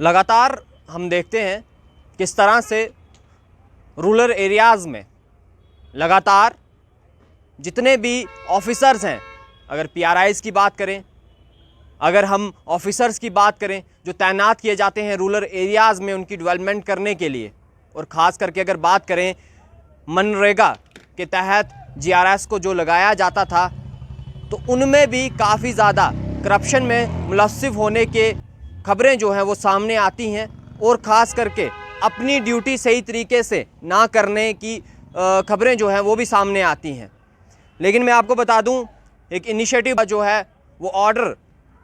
लगातार हम देखते हैं किस तरह से रूरल एरियाज़ में लगातार जितने भी ऑफिसर्स हैं, अगर पीआरआईज़ की बात करें, अगर हम ऑफिसर्स की बात करें जो तैनात किए जाते हैं रूरल एरियाज़ में उनकी डेवलपमेंट करने के लिए, और ख़ास करके अगर बात करें मनरेगा के तहत जीआरएस को जो लगाया जाता था, तो उनमें भी काफ़ी ज़्यादा करप्शन में मुलस्सिफ होने के खबरें जो हैं वो सामने आती हैं, और ख़ास करके अपनी ड्यूटी सही तरीके से ना करने की खबरें जो हैं वो भी सामने आती हैं। लेकिन मैं आपको बता दूं, एक इनिशिएटिव जो है वो ऑर्डर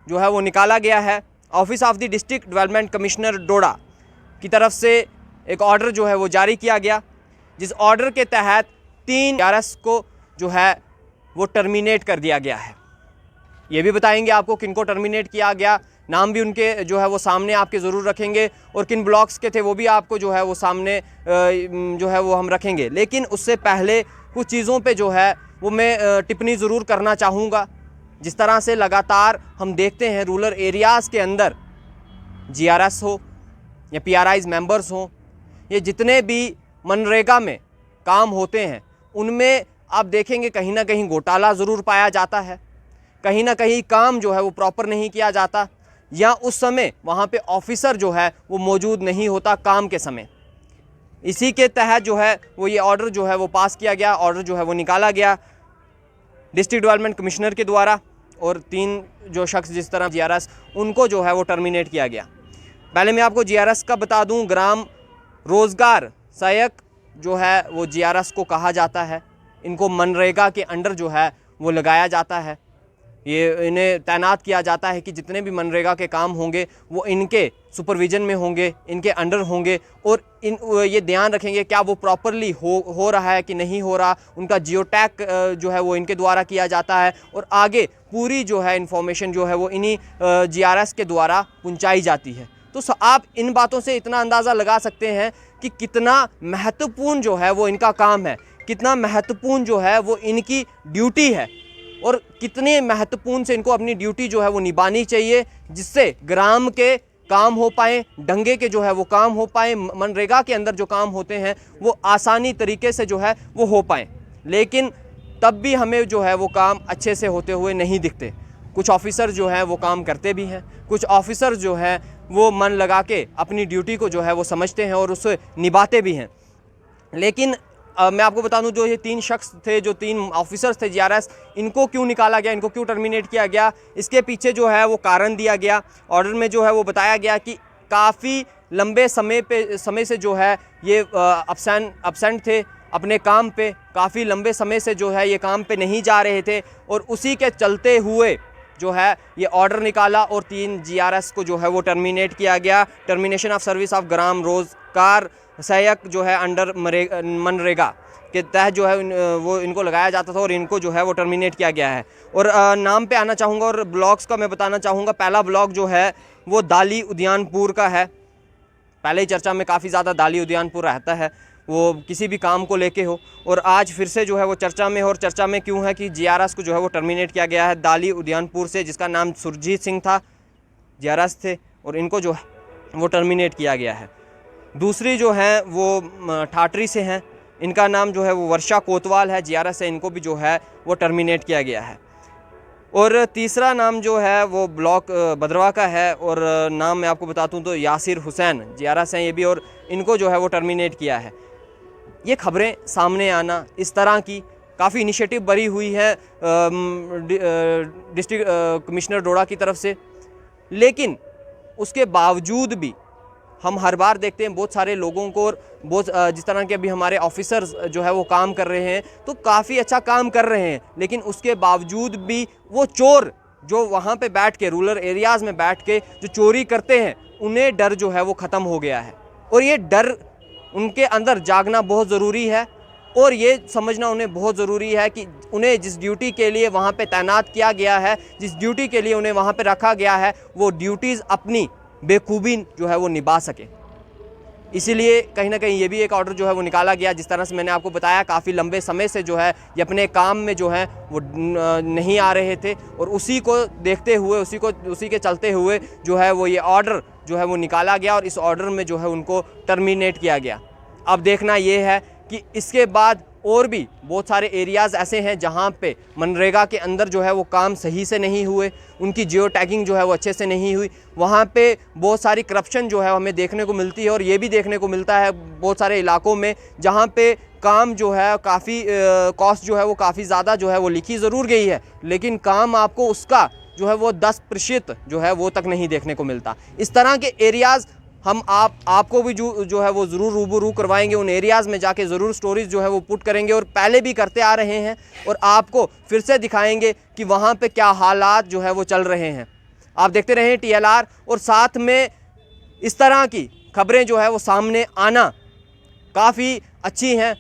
जो है वो निकाला गया है office of the district development commissioner Doda की तरफ से। एक ऑर्डर जो है वो जारी किया गया, जिस ऑर्डर के तहत 3 जीआरएस को जो है वो टर्मिनेट कर दिया गया है। ये भी बताएंगे आपको किनको टर्मिनेट किया गया, नाम भी उनके जो है वो सामने आपके ज़रूर रखेंगे, और किन ब्लॉक्स के थे वो भी आपको जो है वो सामने जो है वो हम रखेंगे। लेकिन उससे पहले कुछ चीज़ों पे जो है वो मैं टिप्पणी ज़रूर करना चाहूँगा। जिस तरह से लगातार हम देखते हैं रूरल एरियाज़ के अंदर जीआरएस हो या पीआरआईज़ मेंबर्स हों, ये जितने भी मनरेगा में काम होते हैं उनमें आप देखेंगे कहीं ना कहीं घोटाला ज़रूर पाया जाता है, कहीं ना कहीं काम जो है वो प्रॉपर नहीं किया जाता, या उस समय वहाँ पे ऑफिसर जो है वो मौजूद नहीं होता काम के समय। इसी के तहत जो है वो ये ऑर्डर जो है वो पास किया गया, ऑर्डर जो है वो निकाला गया डिस्ट्रिक्ट डेवलपमेंट कमिश्नर के द्वारा, और 3 जो शख्स जिस तरह जीआरएस उनको जो है वो टर्मिनेट किया गया। पहले मैं आपको जीआरएस का बता दूं, ग्राम रोज़गार सहायक जो है वो जीआरएस को कहा जाता है। इनको मनरेगा के अंडर जो है वो लगाया जाता है, ये इन्हें तैनात किया जाता है कि जितने भी मनरेगा के काम होंगे वो इनके सुपरविज़न में होंगे, इनके अंडर होंगे, और ये ध्यान रखेंगे क्या वो प्रॉपरली हो रहा है कि नहीं हो रहा। उनका जियो टैग जो है वो इनके द्वारा किया जाता है, और आगे पूरी जो है इन्फॉर्मेशन जो है वो इन्हीं जीआरएस के द्वारा पहुंचाई जाती है। तो आप इन बातों से इतना अंदाज़ा लगा सकते हैं कि कितना महत्वपूर्ण जो है वो इनका काम है, कितना महत्वपूर्ण जो है वो इनकी ड्यूटी है, और कितने महत्वपूर्ण से इनको अपनी ड्यूटी जो है वो निभानी चाहिए, जिससे ग्राम के काम हो पाए, डंगे के जो है वो काम हो पाए, मनरेगा के अंदर जो काम होते हैं वो आसानी तरीके से जो है वो हो पाए। लेकिन तब भी हमें जो है वो काम अच्छे से होते हुए नहीं दिखते। कुछ ऑफिसर जो है वो काम करते भी हैं, कुछ ऑफिसर जो है वो मन लगा के अपनी ड्यूटी को जो है वो समझते हैं और उसे निभाते भी हैं। लेकिन मैं आपको बता दूं, जो ये 3 शख्स थे, जो 3 ऑफिसर्स थे जीआरएस, इनको क्यों निकाला गया, इनको क्यों टर्मिनेट किया गया, इसके पीछे जो है वो कारण दिया गया। ऑर्डर में जो है वो बताया गया कि काफ़ी लंबे समय से जो है ये अब्सेंट थे अपने काम पे, काफ़ी लंबे समय से जो है ये काम पे नहीं जा रहे थे, और उसी के चलते हुए जो है ये ऑर्डर निकाला और 3 जीआरएस को जो है वो टर्मिनेट किया गया। Termination of service of gram रोज़गार सहायक जो है अंडर मनरेगा के तहत जो है वो इनको लगाया जाता था, और इनको जो है वो टर्मिनेट किया गया है। और नाम पे आना चाहूँगा और ब्लॉक्स का मैं बताना चाहूँगा। पहला ब्लॉक जो है वो दाली उद्यानपुर का है। पहले ही चर्चा में काफ़ी ज़्यादा दाली उद्यानपुर रहता है, वो किसी भी काम को लेके हो, और आज फिर से जो है वो चर्चा में, और चर्चा में क्यों है कि जीआरएस को जो है वो टर्मिनेट किया गया है दाली उद्यानपुर से, जिसका नाम सुरजीत सिंह था, जीआरएस थे, और इनको जो है वो टर्मिनेट किया गया है। दूसरी जो है वो ठाटरी से हैं, इनका नाम जो है वो वर्षा कोतवाल है, जीआरएस से, इनको भी जो है वो टर्मिनेट किया गया है। और तीसरा नाम जो है वो ब्लॉक भद्रवा का है, और नाम मैं आपको बता दूं तो यासिर हुसैन जीआरएस हैं ये भी, और इनको जो है वो टर्मिनेट किया है। ये खबरें सामने आना इस तरह की काफ़ी इनिशिएटिव बरी हुई है डिस्ट्रिक्ट कमिश्नर डोडा की तरफ से, लेकिन उसके बावजूद भी हम हर बार देखते हैं बहुत सारे लोगों को, और बहुत जिस तरह के अभी हमारे ऑफिसर्स जो है वो काम कर रहे हैं तो काफ़ी अच्छा काम कर रहे हैं, लेकिन उसके बावजूद भी वो चोर जो वहाँ पे बैठ के रूरल एरियाज़ में बैठ के जो चोरी करते हैं, उन्हें डर जो है वो ख़त्म हो गया है, और ये डर उनके अंदर जागना बहुत ज़रूरी है, और ये समझना उन्हें बहुत ज़रूरी है कि उन्हें जिस ड्यूटी के लिए वहाँ पे तैनात किया गया है, जिस ड्यूटी के लिए उन्हें वहाँ पे रखा गया है, वो ड्यूटीज़ अपनी बेखूबी जो है वो निभा सके। इसीलिए कहीं ना कहीं ये भी एक ऑर्डर जो है वो निकाला गया। जिस तरह से मैंने आपको बताया, काफ़ी लंबे समय से जो है ये अपने काम में जो है वो नहीं आ रहे थे, और उसी को देखते हुए, उसी के चलते हुए जो है वो ये ऑर्डर जो है वो निकाला गया, और इस ऑर्डर में जो है उनको टर्मिनेट किया गया। अब देखना ये है कि इसके बाद और भी बहुत सारे एरियाज़ ऐसे हैं जहां पे मनरेगा के अंदर जो है वो काम सही से नहीं हुए, उनकी जियो टैगिंग जो है वो अच्छे से नहीं हुई, वहां पे बहुत सारी करप्शन जो है हमें देखने को मिलती है। और ये भी देखने को मिलता है बहुत सारे इलाकों में जहां पे काम जो है काफ़ी कॉस्ट जो है वो काफ़ी ज़्यादा जो है वो लिखी ज़रूर गई है, लेकिन काम आपको उसका जो है वो 10% जो है वो तक नहीं देखने को मिलता। इस तरह के एरियाज़ हम आपको भी जो है वो ज़रूर रूबरू करवाएंगे। उन एरियाज़ में जाके ज़रूर स्टोरीज़ जो है वो पुट करेंगे, और पहले भी करते आ रहे हैं, और आपको फिर से दिखाएंगे कि वहाँ पे क्या हालात जो है वो चल रहे हैं। आप देखते रहें TLR, और साथ में इस तरह की खबरें जो है वो सामने आना काफ़ी अच्छी हैं।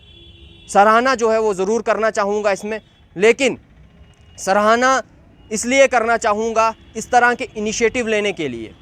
सराहना जो है वो ज़रूर करना चाहूँगा इसमें, लेकिन सराहना इसलिए करना चाहूँगा इस तरह के इनिशिएटिव लेने के लिए।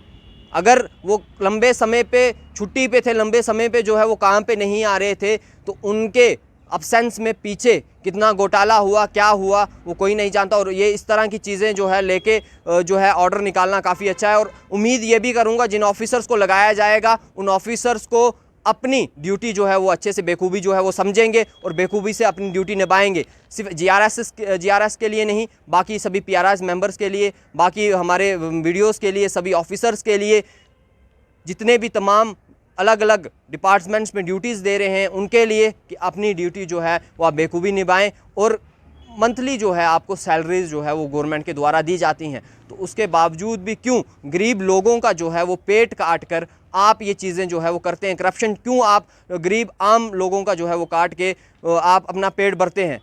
अगर वो लंबे समय पे छुट्टी पे थे, लंबे समय पे जो है वो काम पे नहीं आ रहे थे, तो उनके अब्सेंस में पीछे कितना घोटाला हुआ, क्या हुआ, वो कोई नहीं जानता। और ये इस तरह की चीज़ें जो है लेके जो है ऑर्डर निकालना काफ़ी अच्छा है। और उम्मीद ये भी करूँगा जिन ऑफिसर्स को लगाया जाएगा, उन ऑफिसर्स को अपनी ड्यूटी जो है वो अच्छे से बेखूबी जो है वो समझेंगे और बेखूबी से अपनी ड्यूटी निभाएंगे। सिर्फ GRS के लिए नहीं, बाकी सभी PRIs मेंबर्स के लिए, बाकी हमारे वीडियोस के लिए, सभी ऑफिसर्स के लिए, जितने भी तमाम अलग अलग डिपार्टमेंट्स में ड्यूटीज़ दे रहे हैं उनके लिए, कि अपनी ड्यूटी जो है वो आप बेखूबी निभाएं। और मंथली जो है आपको सैलरीज जो है वो गवर्नमेंट के द्वारा दी जाती हैं, तो उसके बावजूद भी क्यों गरीब लोगों का जो है वो पेट काट कर आप ये चीज़ें जो है वो करते हैं? करप्शन क्यों आप गरीब आम लोगों का जो है वो काट के आप अपना पेट भरते हैं?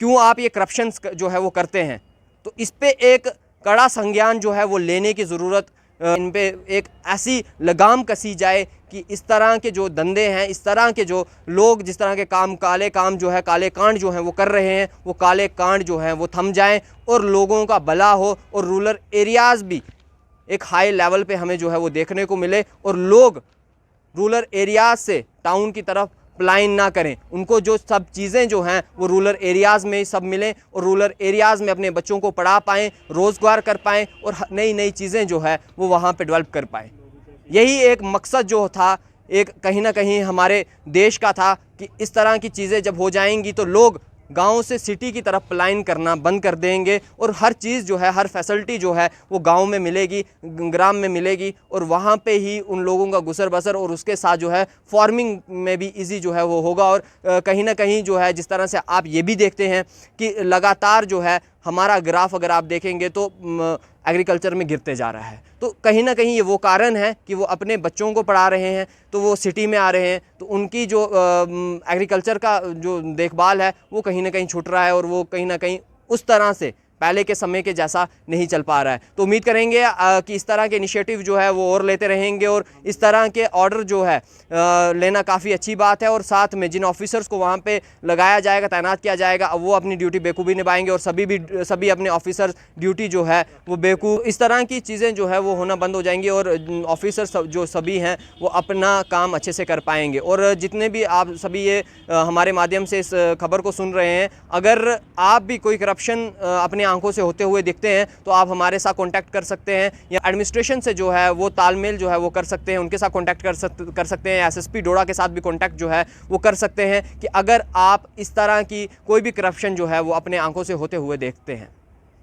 क्यों आप ये करप्शन जो है वो करते हैं? तो इस पे एक कड़ा संज्ञान जो है वो लेने की ज़रूरत, इन पे एक ऐसी लगाम कसी जाए कि इस तरह के जो धंधे हैं, इस तरह के जो लोग जिस तरह के काम, काले काम जो है, काले कांड जो हैं वो कर रहे हैं, वो काले कांड जो हैं वो थम जाएं और लोगों का भला हो, और रूरल एरियाज़ भी एक हाई लेवल पे हमें जो है वो देखने को मिले, और लोग रूरल एरियाज़ से टाउन की तरफ पलायन ना करें। उनको जो सब चीज़ें जो हैं वो रूरल एरियाज़ में सब मिलें, और रूरल एरियाज़ में अपने बच्चों को पढ़ा पाएँ, रोज़गार कर पाएँ, और नई नई चीज़ें जो है वो वहाँ पे डेवलप कर पाएँ। यही एक मकसद जो था, एक कहीं ना कहीं हमारे देश का था, कि इस तरह की चीज़ें जब हो जाएंगी तो लोग गांव से सिटी की तरफ पलायन करना बंद कर देंगे, और हर चीज़ जो है, हर फैसिलिटी जो है वो गांव में मिलेगी, ग्राम में मिलेगी, और वहाँ पे ही उन लोगों का गुजर बसर, और उसके साथ जो है फार्मिंग में भी इजी जो है वो होगा। और कहीं ना कहीं जो है, जिस तरह से आप ये भी देखते हैं कि लगातार जो है हमारा ग्राफ अगर आप देखेंगे तो एग्रीकल्चर में गिरते जा रहा है, तो कहीं ना कहीं ये वो कारण है कि वो अपने बच्चों को पढ़ा रहे हैं, तो वो सिटी में आ रहे हैं, तो उनकी जो एग्रीकल्चर का जो देखभाल है वो कहीं ना कहीं छूट रहा है, और वो कहीं ना कहीं उस तरह से पहले के समय के जैसा नहीं चल पा रहा है। तो उम्मीद करेंगे कि इस तरह के इनिशिएटिव जो है वो और लेते रहेंगे, और इस तरह के ऑर्डर जो है लेना काफ़ी अच्छी बात है। और साथ में जिन ऑफिसर्स को वहाँ पे लगाया जाएगा, तैनात किया जाएगा, वो अपनी ड्यूटी बेखूबी निभाएंगे, और सभी अपने ऑफिसर्स ड्यूटी जो है वो इस तरह की चीज़ें जो है वो होना बंद हो जाएंगी, और ऑफिसर्स जो सभी हैं वो अपना काम अच्छे से कर पाएंगे। और जितने भी आप सभी ये हमारे माध्यम से इस खबर को सुन रहे हैं, अगर आप भी कोई करप्शन अपने आंखों से होते हुए दिखते हैं तो आप हमारे साथ कांटेक्ट कर सकते हैं, या एडमिनिस्ट्रेशन से जो है वो तालमेल जो है वो कर सकते हैं, उनके साथ कांटेक्ट कर सकते हैं, SSP डोडा के साथ भी कांटेक्ट जो है वो कर सकते हैं, कि अगर आप इस तरह की कोई भी करप्शन जो है वो अपने आंखों से होते हुए देखते हैं।